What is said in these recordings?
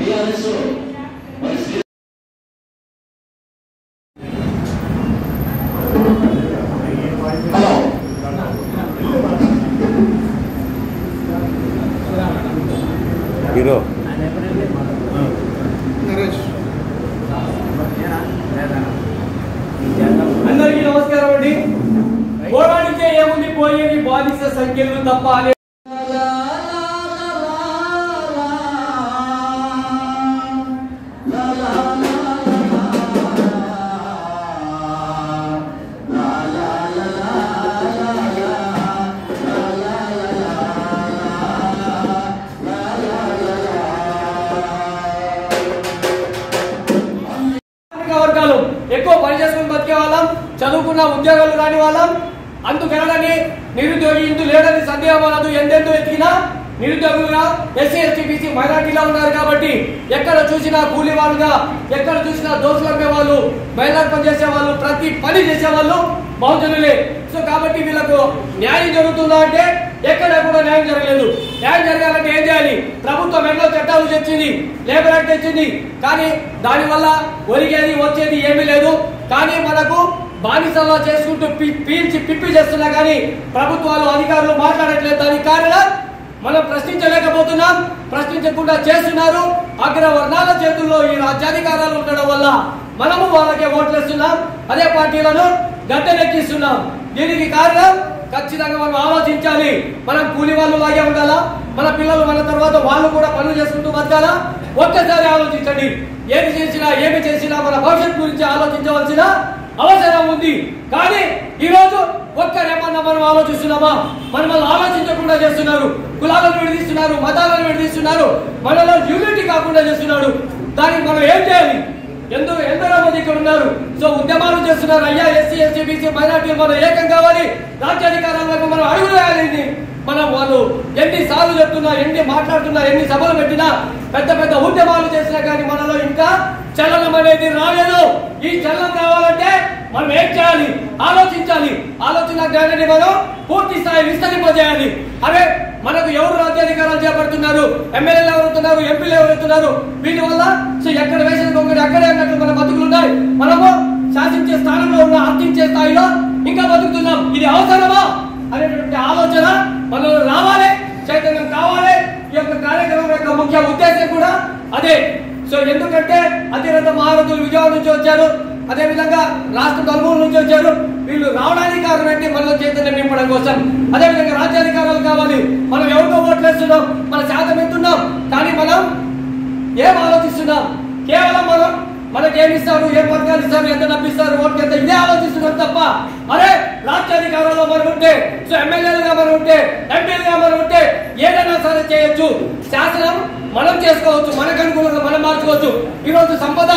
Hero అందరికీ నమస్కారం అండి. పోరాడితే ఏముంది పోయేది బాధిత సంఖ్యలు తప్ప వర్గాలు ఎక్కువ పని చేసుకుని బతికే వాళ్ళం, చదువుకున్న ఉద్యోగాలు రాని వాళ్ళం. అందుకెనని నిరుద్యోగి ఇందు లేడని సందేహం అనదు. ఎందెందో ఎతికినా నిరుద్యోగులుగా ఎస్సీ ఎస్టీ బీసీ మైనార్టీలో ఉన్నారు కాబట్టి ఎక్కడ చూసినా కూలీ వాళ్ళుగా, ఎక్కడ చూసినా దోసులు అమ్మే వాళ్ళు, బయలార్ పని చేసే వాళ్ళు, ప్రతి పని చేసేవాళ్ళు బహుజనులే. సో కాబట్టి వీళ్ళకు న్యాయం జరుగుతుందా అంటే ఎక్కడ కూడా న్యాయం జరగలేదు. న్యాయం జరగాలంటే ఏం చేయాలి? ప్రభుత్వం ఎన్నో చట్టాలు తెచ్చింది, లేబర్ యాక్ట్ తెచ్చింది, కానీ దానివల్ల ఒరిగేది వచ్చేది ఏమీ లేదు. కానీ మనకు బానిసలా చేసుకుంటూ పీల్చి పిప్పి చేస్తున్నా కానీ ప్రభుత్వాలు అధికారులు మాట్లాడట్లేదు. దానికి కారణం మనం ప్రశ్నించలేకపోతున్నాం, ప్రశ్నించకుండా చేస్తున్నారు. అగ్రవర్ణాల చేతుల్లో ఈ రాజ్యాధికారాలు ఉండడం వల్ల మనము వాళ్ళకే ఓట్లేస్తున్నాం, అదే పార్టీలను గద్దెనెక్కిస్తున్నాం. దీనికి కారణం ఖచ్చితంగా మనం ఆలోచించాలి. మనం కూలి వాళ్ళు లాగే ఉండాలా? మన పిల్లలు మన తర్వాత వాళ్ళు కూడా పనులు చేసుకుంటూ బతకాలా? ఒక్కసారి ఆలోచించండి. ఏమి చేసినా మన భవిష్యత్తు గురించి ఆలోచించవలసిన అవసరం ఉంది. కానీ ఈరోజు ఒక్కరేమన్నా మనం ఆలోచిస్తున్నామా? మనల్ని ఆలోచించకుండా చేస్తున్నారు. కులాలను విడదీస్తున్నారు, మతాలను విడదీస్తున్నారు, మనలో యూనిటీ కాకుండా చేస్తున్నాడు. దానికి మనం ఏం చేయాలి? ఎందరో మంది ఇక్కడ ఉన్నారు. సో ఉద్యమాలు చేస్తున్నారు. అయ్యా ఎస్సీ ఎస్టీ బీసీ మైనార్టీలు మనం ఏకం కావాలి, రాజ్యాధికారాలకు మనం అడుగు వేయాలి. మనం వాళ్ళు ఎన్ని సార్లు చెప్తున్నా, ఎన్ని మాట్లాడుతున్నా, ఎన్ని సభలు పెట్టినా, పెద్ద పెద్ద ఉద్యమాలు చేసినా కానీ మనలో ఇంకా చలనం అనేది రాలేదు. ఈ చలనం రావాలంటే మనం ఏం చేయాలి? ఆలోచించాలి. ఆలోచన జ్ఞానాన్ని మనం పూర్తి స్థాయి విస్తరింపజేయాలి. అదే మనకు ఎవరు రాజ్యాధికారాలు చేపడుతున్నారు, ఎమ్మెల్యేలు ఎవరుతున్నారు, ఎంపీలు ఎవరుతున్నారు, వీటి వల్ల సో ఎక్కడ వేసిన దొంగడు అక్కడే అన్నట్టు మన బతుకులు ఉన్నాయి. మనము శాసించే స్థానంలో ఉన్న, అర్థించే స్థాయిలో ఇంకా బతుకుతున్నాం. ఇది అవసరమా అనేటువంటి ఆలోచన మనలో రావాలి, చైతన్యం కావాలి. ఈ యొక్క కార్యక్రమం యొక్క ముఖ్య ఉద్దేశం కూడా అదే. సో ఎందుకంటే అతిరథ మహారథులు విజయవాడ నుంచి వచ్చారు, అదే విధంగా రాష్ట్ర నలుమూల నుంచి వచ్చారు. వీళ్ళు రావడానికి కారణం ఏంటి? మనలో చైతన్యం నింపడం కోసం. అదే విధంగా రాజ్యాధికారాలు కావాలి. మనం ఎవరికో ఓట్లేస్తున్నాం, మన శాతం ఎంతున్నాం, కానీ మనం ఏం ఆలోచిస్తున్నాం? కేవలం మనకేమిస్తారు, ఏం పథకాలు ఇస్తారు, ఎంత నప్పిస్తారు, ఓట్లు ఎంత, ఇదే ఆలోచిస్తున్నాం తప్ప అరే రాజ్యాధికారంలో మనం ఉంటే, సో ఎమ్మెల్యేలుగా మనం ఉంటే, ఎంపీలుగా మనం ఉంటే ఏదైనా సరే చేయొచ్చు. శాసనం మనం చేసుకోవచ్చు, మనకు అనుకూలంగా మనం మార్చుకోవచ్చు. ఈరోజు సంపద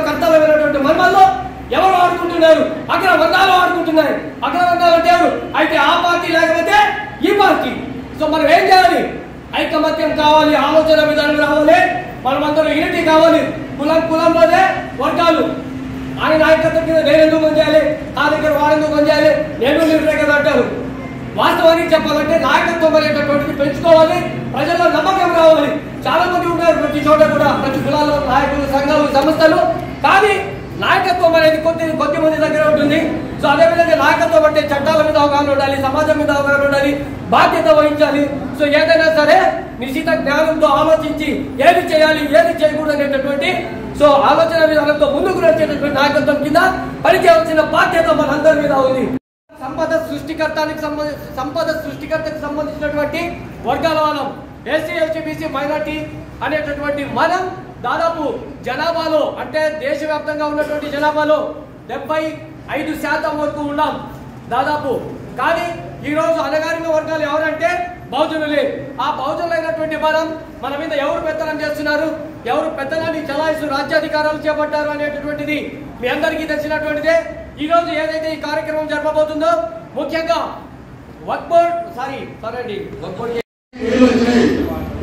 కర్తవ్యమైనటువంటి మనలో ఎవరు ఆడుకుంటున్నారు? అగ్రవర్ణాలు ఆడుకుంటున్నారు. అగ్రవర్ణాలు అంటే ఎవరు? అయితే ఆ పార్టీ లేకపోతే ఈ పార్టీ. సో మనం ఏం చేయాలి? ఐకమత్యం కావాలి, ఆలోచన విధానం రావాలి, మనమందరం యూనిటీ కావాలి. కులంలోనే వర్గాలు. ఆయన నాయకత్వం కింద నేను ఎందుకు పనిచేయాలి, నా దగ్గర వాడెందుకు పనిచేయాలి, నేను లీడరే కదా అంటారు. వాస్తవానికి చెప్పాలంటే నాయకత్వం అనేటటువంటిది పెంచుకోవాలి, ప్రజల్లో నమ్మకం రావాలి. చాలా మంది ఉన్నారు ప్రతి చోట కూడా, ప్రతి కులాల్లో నాయకులు, సంఘాలు, సంస్థలు. కానీ నాయకత్వం అనేది కొద్ది మంది దగ్గర ఉంటుంది. సో అదేవిధంగా నాయకత్వం అంటే చట్టాల మీద అవగాహన ఉండాలి, సమాజం మీద అవగాహన ఉండాలి, బాధ్యత వహించాలి. సో ఏదైనా సరే నిశ్చిత జ్ఞానంతో ఆలోచించి ఏది చేయాలి, ఏది చేయకూడదు అనేటటువంటి సో ఆలోచన విధానంతో ముందుకు వచ్చేటటువంటి నాయకత్వం కింద పనిచేయాల్సిన బాధ్యత మనందరి మీద ఉంది. సంపద సృష్టికర్తకు సంబంధించినటువంటి వర్గాల వాళ్ళం ఎస్సీ ఎస్టీ బీసీ మైనార్టీ అనేటటువంటి మనం దాదాపు జనాభాలో అంటే దేశవ్యాప్తంగా ఉన్నటువంటి జనాభాలో 75% వరకు ఉన్నాం దాదాపు. కానీ ఈరోజు అణగారిన వర్గాలు ఎవరంటే బహుజనులే. ఆ బహుజనులైనటువంటి మన మీద ఎవరు పెత్తనం చేస్తున్నారు, ఎవరు పెత్తనాన్ని చలాయిస్తూ రాజ్యాధికారాలు చేపట్టారు అనేటటువంటిది మీ అందరికీ తెలిసినటువంటిదే. ఈ రోజు ఏదైతే ఈ కార్యక్రమం జరపబోతుందో ముఖ్యంగా వక్ఫ్ బోర్డ్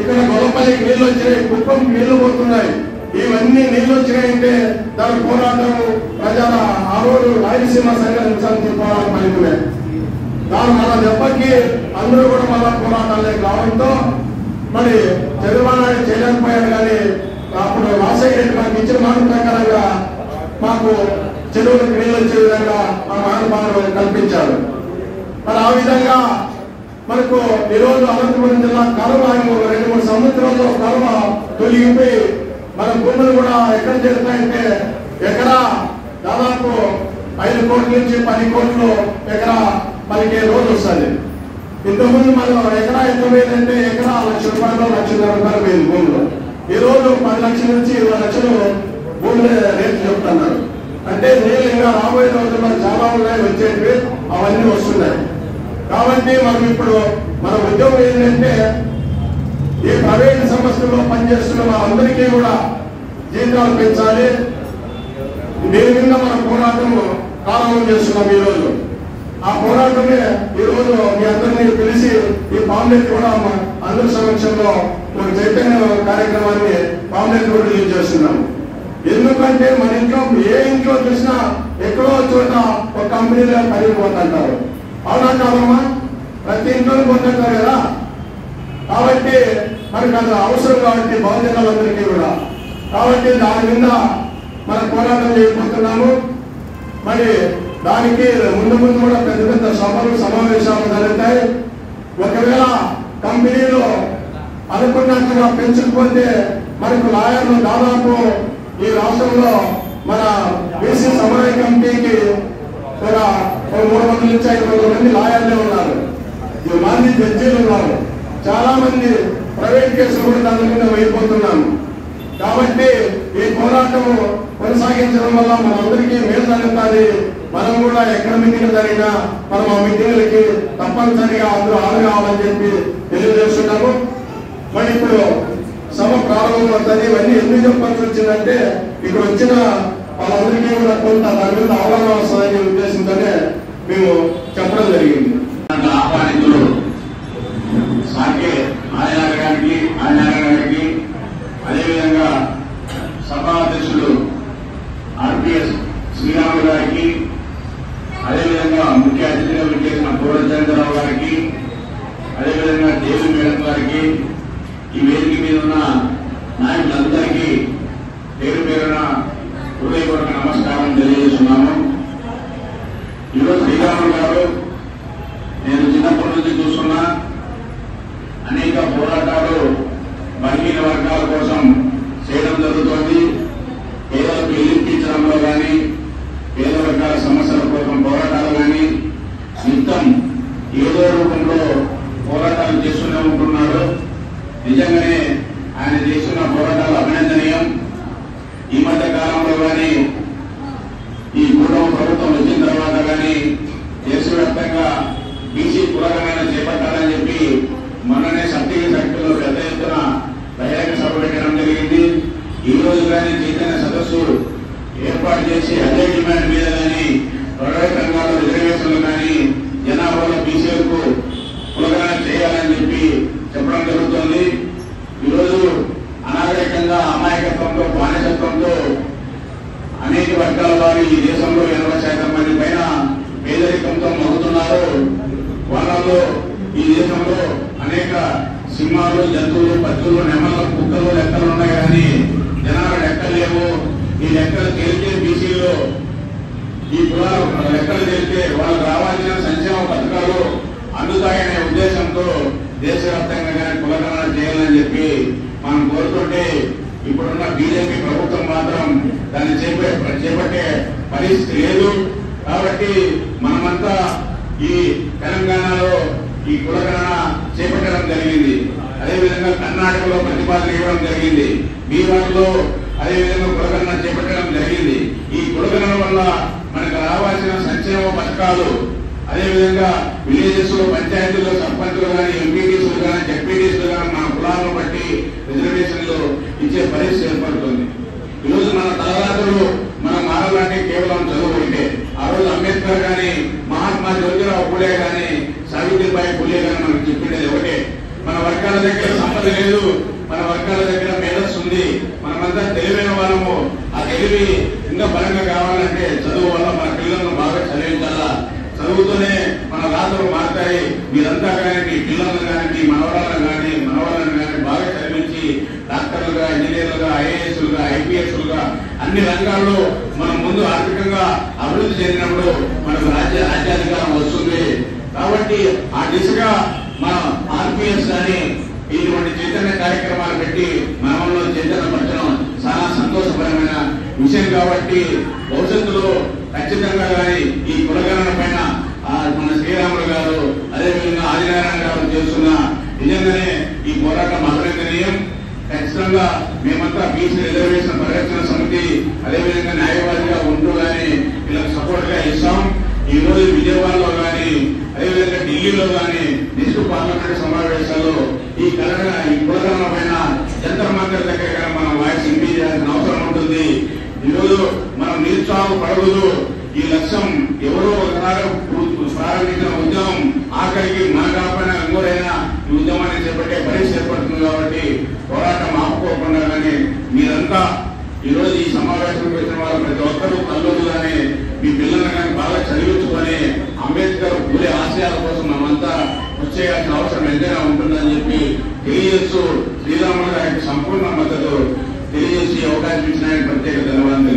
ఇక్కడ గొల్లపల్లికి నీళ్ళు వచ్చినాయి, కుప్పంకి నీళ్లు పోతున్నాయి. ఇవన్నీ నీళ్ళు వచ్చినాయంటే దాని పోరాటం ప్రజల ఆ రోజు రాయలసీమ సంఘం తీసుకోవడానికి ఫలితమే. దాని మన దెబ్బకి అందరూ కూడా మళ్ళా పోరాటాలే కావడంతో మరి చంద్రబాబు నాయుడు చేయలేకపోయాడు. కానీ అప్పుడు రాజశేఖర రెడ్డి మనకి ఇచ్చిన మాట ప్రకారంగా మాకు చెరువులకు నీళ్ళు వచ్చే విధంగా మా మహానుభావులు కల్పించారు. మరి ఆ విధంగా మనకు ఈరోజు అనంతపురం జిల్లా కరువ 2-3 సంవత్సరాల్లో కరువ తొలగిపోయి మన భూములు కూడా ఎక్కడ చేరుతాయంటే ఎకరా దాదాపు 5 కోట్ల నుంచి 10 కోట్లు ఎకరా మనకి రోజు వస్తుంది. ఇంతకుముందు మనం ఎకరా ఎంత పోయిందంటే ఎకరా ₹1,00,000 ₹1,50,000 పోయింది భూములు. ఈ రోజు 10 లక్షల నుంచి 20 లక్షలు భూముల రేట్లు చెప్తున్నారు. అంటే నీళ్ళు ఇంకా రాబోయే రోజుల్లో చాలా ఉన్నాయి, వచ్చేటివి అవన్నీ వస్తున్నాయి. కాబట్టి మనం ఇప్పుడు మన ఉద్యోగం ఏంటంటే ఈ ప్రైవేట్ సంస్థల్లో పనిచేస్తున్న వాళ్ళందరికీ కూడా జీతాలు పెంచాలి. దీని మీద మన పోరాటం ప్రారంభం చేస్తున్నాం. ఈ రోజు ఆ పోరాటమే ఈ రోజు మీ అందరినీ పిలిచి ఈ పాంప్లెట్ కూడా అందరి సమక్షంలో ఒక చైతన్య కార్యక్రమాన్ని పాంప్లెట్ కూడా రిలీజ్ చేస్తున్నాం. ఎందుకంటే మన ఇంట్లో ఏ ఇంట్లో చూసినా ఎక్కడో చోట ఒక కంపెనీలో పనికి పోతుంటారు. అవునా కాదమ్మా? ప్రతి ఇంట్లో పోతుంటారు కదా. కాబట్టి మనకు అది అవసరం కాబట్టి బహుజనులందరికీ కూడా. కాబట్టి దాని మీద మన పోరాటం చేయబోతున్నాము. మరి దానికి ముందు కూడా పెద్ద పెద్ద సభలు సమావేశాలు జరుగుతాయి. ఒకవేళ కంపెనీలో అనుకున్నట్టుగా పెంచకపోతే మనకు లాయర్లు దాదాపు ఈ రాష్ట్రంలో మన బీసీ సమన్వయ కమిటీకి ఒక 300 నుంచి 500 మంది లాయర్లే ఉన్నారు, మంది జడ్జీలు ఉన్నారు. చాలా మంది ప్రైవేట్ కేసులు కూడా దాని మీద అయిపోతున్నాము. కాబట్టి ఈ పోరాటం కొనసాగించడం వల్ల మనందరికీ మేలు జరుగుతుంది. మనం కూడా ఎక్కడ మీటింగ్ జరిగినా మనం ఆ మీటింగ్లకి తప్పనిసరిగా అందరూ హాజరు కావాలని చెప్పి తెలియజేస్తున్నాము. మరి ఇప్పుడు సభ ప్రారంభం అవుతుంది. ఇవన్నీ ఎందుకు చెప్పాల్సి వచ్చిందంటే ఇక్కడ వచ్చిన వాళ్ళందరికీ కూడా కొంత దాని మీద అవగాహన వస్తుందనే ఉద్దేశంతోనే మేము చెప్పడం జరిగింది. ఆహ్వానితులు సాకే ఆదినారాయణ గారికి అదేవిధంగా సభా అధ్యక్షుడు ఆర్పిఎస్ శ్రీరాములు గారికి, అదేవిధంగా ముఖ్య అతిథిగా విచ్చేసిన పూర్వచంద్రరావు గారికి, అదేవిధంగా దేవి మేడం గారికి, ఈ వేదిక మీద ఉన్న నాయకులందరికీ పేరు పేరున హృదయపూర్వక నమస్కారం తెలియజేస్తున్నాము. ఈరోజు శ్రీరాములు గారు నేను చిన్నప్పటి నుంచి చూస్తున్నా అనేక పోరాటాలు బలహీన వర్గాల కోసం చేయడం జరుగుతోంది. పేదలకు ఇల్లించడంలో కానీ, పేద వర్గాల సమస్యల కోసం పోరాటాలు కానీ నిత్యం ఏదో రూపంలో పోరాటాలు చేస్తూనే ఉంటున్నాడు. నిజంగానే ఆయన చేస్తున్న పోరాటాలు అభినందనీయం. ఈ మధ్య కాలంలో కానీ ఈ కుటుంబ ప్రభుత్వం వచ్చిన తర్వాత కానీ దేశవ్యాప్తంగా బీసీ కులగణన చేపట్టాలని చెప్పి మొన్ననే సప్తగిరి సర్కిల్లో పెద్ద ఎత్తున బహిరంగ సభ పెట్టడం జరిగింది. ఈ రోజు కానీ చైతన్య సదస్సు ఏర్పాటు చేసి అదే డిమాండ్ మీద కానీ ప్రైవేట్ రంగాల్లో రిజర్వేషన్లు కానీ జనాభాలో బీసీలకు కులగణన చేయాలని చెప్పి చెప్పడం జరుగుతుంది. ఈరోజు అనాగరికంగా అమాయకత్వంతో బానిసత్వంతో అనేక వర్గాల వారు ఈ దేశంలో 80% మంది పైన పేదరికంతో మగ్గుతున్నారు. వాళ్ళలో ఈ దేశంలో అనేక సింహాలు, జంతువులు, పక్షులు, నెమళ్ళు, కుక్కలు లెక్కలు ఉన్నాయి. కానీ జనాలు లెక్కలు లేవు. ఈ లెక్కలు తేలితే బీసీలో ఈ కులాలు లెక్కలు తేలితే వాళ్ళకు రావాల్సిన సంక్షేమ పథకాలు అందుతాయనే ఉద్దేశంతో దేశవ్యాప్తంగా కానీ కులగణన చేయాలని చెప్పి మనం కోరుతుంటే ఇప్పుడున్న బీజేపీ ప్రభుత్వం మాత్రం దాన్ని చేపట్టే పరిస్థితి లేదు. కాబట్టి మనమంతా ఈ తెలంగాణలో ఈ కులగణన చేపట్టడం జరిగింది. అదేవిధంగా కర్ణాటకలో ప్రతిపాదన ఇవ్వడం జరిగింది. బీహార్లో అదేవిధంగా కులగణన చేపట్టడం జరిగింది. ఈ కులగణన వల్ల మనకు రావాల్సిన సంక్షేమ పథకాలు, అదేవిధంగా విలేజెస్ లో పంచాయతీల్లో సర్పంచులు కానీ, ఎంపీటీసీలు కానీ, జెడ్పీటీసీలు కానీ మన కులాలను బట్టి రిజర్వేషన్లు ఇచ్చే పరిస్థితి ఏర్పడుతుంది. ఈరోజు మన తలరాతులు మనం మారాలంటే కేవలం చదువు ఉంటే, ఆ రోజు అంబేద్కర్ కానీ, మహాత్మా జ్యోతిరావు పూలే కానీ, సావిత్రిబాయి పూలే కానీ మనకు చెప్పిండేది ఒకటే, మన వర్గాల దగ్గర సంపద లేదు, మన వర్గాల దగ్గర మేధస్సు ఉంది, మనమంతా తెలివైన వాళ్ళము. ఆ తెలివి ఇంకా బలంగా కావాలంటే చదువు వల్ల మన పిల్లలను బాగా చదివించాలా. చదువుతూనే మన రాతలు మారుతాయి. మీరంతా కానీ మీ పిల్లలను కానీ, మీ మనవరాలను కానీ, మనవాళ్ళని కానీ అన్ని రంగాల్లో మనం ముందు ఆర్థికంగా అభివృద్ధి చెందినప్పుడు మనకు రాజ్యాధికారం వస్తుంది. కాబట్టి ఆ దిశగా మన ఆర్పిఎస్ కానీ ఇటువంటి చైతన్య కార్యక్రమాలు పెట్టి మనలో చైతన్యపరచడం చాలా సంతోషకరమైన విషయం. కాబట్టి భవిష్యత్తులో ఖచ్చితంగా కానీ ఈ కులగణన పైన మన శ్రీరాములు గారు అదేవిధంగా ఆదినారాయణ గారు చేస్తున్న నిజంగానే ఈ పోరాటం అభినందనీయం. ఖచ్చితంగా మేమంతా బీసీ రిజర్వేషన్ పరిరక్షణ సమితి అదేవిధంగా న్యాయవాదిగా ఉంటూ కానీ వీళ్ళకి సపోర్ట్ గా ఇస్తాం. ఈ రోజు విజయవాడలో కానీ అదేవిధంగా ఢిల్లీలో కానీ నెక్స్ట్ పార్లమెంట్ సమావేశాల్లో ఈ కులగణన పైన జంతర్ మంతర్ దగ్గర మనం వాయిస్ వినిపించాల్సిన అవసరం ఉంటుంది. ఈరోజు మనం నిరుత్సాహపడదు. ఈ లక్ష్యం ఎవరో ఒకనాడు ప్రారంభించిన ఉద్యమం ఆఖరికి మన కాకపోయినా ఇంకోరైనా ఈ ఉద్యమాన్ని చేపట్టే పరిస్థితి ఏర్పడుతుంది. కాబట్టి పోరాటం ఆపుకోకుండా కానీ మీరంతా ఈ రోజు ఈ సమావేశం వచ్చిన వాళ్ళు ప్రతి ఒక్కరూ కల్లూరు కానీ మీ పిల్లలను కానీ బాగా చదివించుకొని అంబేద్కర్ పూలే ఆశయాల కోసం మనమంతా వచ్చేయాల్సిన అవసరం ఎంతైనా ఉంటుందని చెప్పి తెలియజేస్తూ శ్రీరాములు గారికి సంపూర్ణ మద్దతు తెలియజేసి అవకాశం ఇచ్చిన ప్రత్యేక ధన్యవాదాలు.